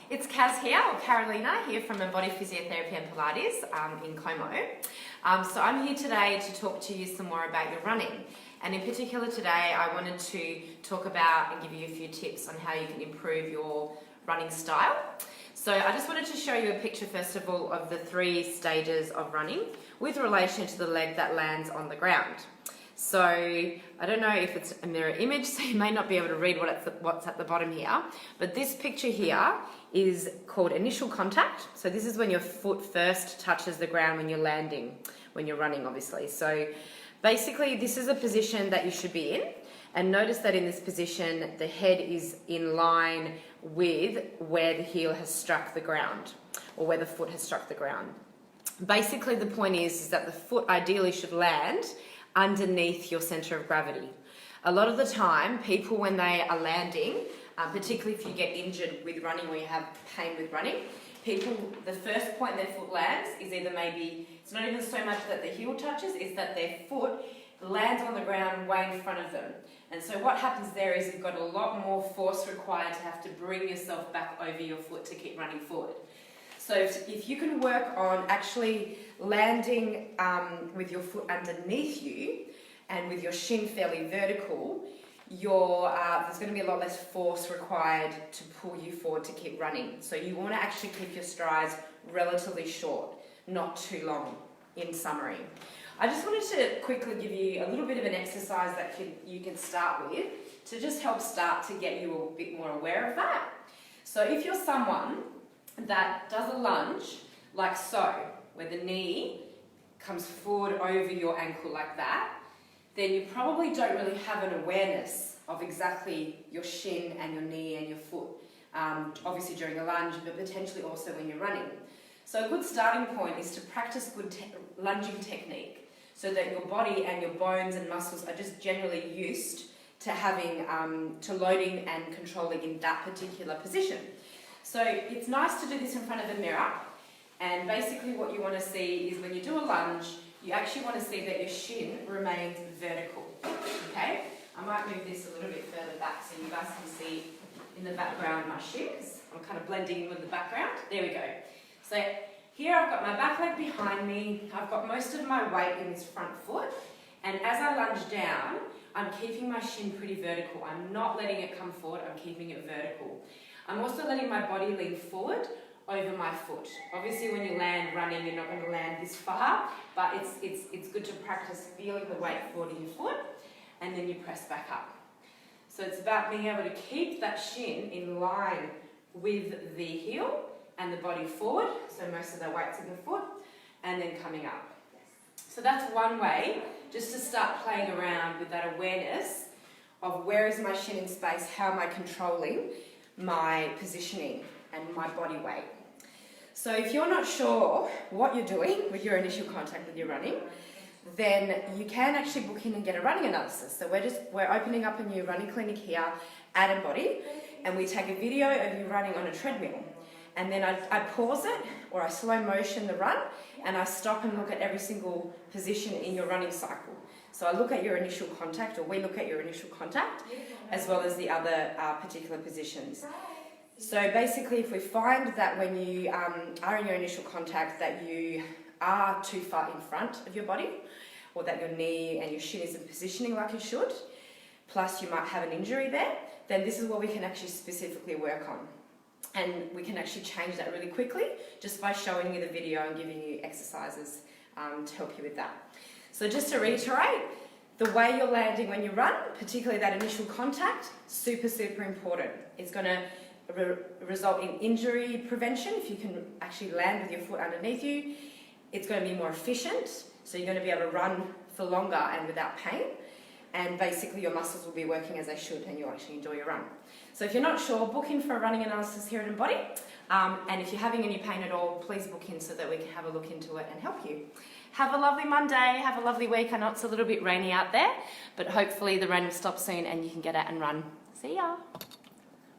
It's Kaz here, or Carolina here from Embody Physiotherapy and Pilates in Como. So I'm here today to talk to you some more about your running. And in particular today, I wanted to talk about and give you a few tips on how you can improve your running style. So I just wanted to show you a picture first of all of the 3 stages of running with relation to the leg that lands on the ground. So I don't know if it's a mirror image, so you may not be able to read what's at the bottom here, but this picture here is called initial contact. So this is when your foot first touches the ground when you're landing, when you're running obviously. So basically this is a position that you should be in, and notice that in this position the head is in line with where the heel has struck the ground, or where the foot has struck the ground. Basically the point is that the foot ideally should land underneath your center of gravity. A lot of the time, people when they are landing, particularly if you get injured with running or you have pain with running, the first point their foot lands is either maybe, it's not even so much that the heel touches, it's that their foot lands on the ground way in front of them. And so what happens there is you've got a lot more force required to have to bring yourself back over your foot to keep running forward. So if you can work on actually landing with your foot underneath you and with your shin fairly vertical, there's going to be a lot less force required to pull you forward to keep running. So you want to actually keep your strides relatively short, not too long, in summary. I just wanted to quickly give you a little bit of an exercise that you can start with to just help start to get you a bit more aware of that. So if you're someone that does a lunge like so, where the knee comes forward over your ankle like that, then you probably don't really have an awareness of exactly your shin and your knee and your foot, obviously during a lunge, but potentially also when you're running. So a good starting point is to practice good lunging technique so that your body and your bones and muscles are just generally used to having, to loading and controlling in that particular position. So it's nice to do this in front of a mirror, and basically what you want to see is when you do a lunge, you actually want to see that your shin remains vertical, okay? I might move this a little bit further back so you guys can see in the background my shins. I'm kind of blending in with the background. There we go. So here I've got my back leg behind me, I've got most of my weight in this front foot, and as I lunge down, I'm keeping my shin pretty vertical. I'm not letting it come forward, I'm keeping it vertical. I'm also letting my body lean forward over my foot. Obviously when you land running, you're not going to land this far, but it's good to practice feeling the weight forward in your foot, and then you press back up. So it's about being able to keep that shin in line with the heel and the body forward, so most of the weight's in the foot, and then coming up. So that's one way, just to start playing around with that awareness of where is my shin in space, how am I controlling my positioning and my body weight. So if you're not sure what you're doing with your initial contact with your running, then you can actually book in and get a running analysis. So we're opening up a new running clinic here at Embody, and we take a video of you running on a treadmill. And then I pause it, or I slow motion the run, and I stop and look at every single position in your running cycle. So I look at your initial contact, or we look at your initial contact, as well as the other particular positions. So basically if we find that when you are in your initial contact that you are too far in front of your body, or that your knee and your shin isn't positioning like it should, plus you might have an injury there, then this is what we can actually specifically work on. And we can actually change that really quickly just by showing you the video and giving you exercises to help you with that. So just to reiterate, the way you're landing when you run, particularly that initial contact, super, super important. It's going to result in injury prevention if you can actually land with your foot underneath you. It's going to be more efficient, so you're going to be able to run for longer and without pain. And basically your muscles will be working as they should, and you'll actually enjoy your run. So if you're not sure, book in for a running analysis here at Embody. And if you're having any pain at all, please book in so that we can have a look into it and help you. Have a lovely Monday, have a lovely week. I know it's a little bit rainy out there, but hopefully the rain will stop soon and you can get out and run. See ya.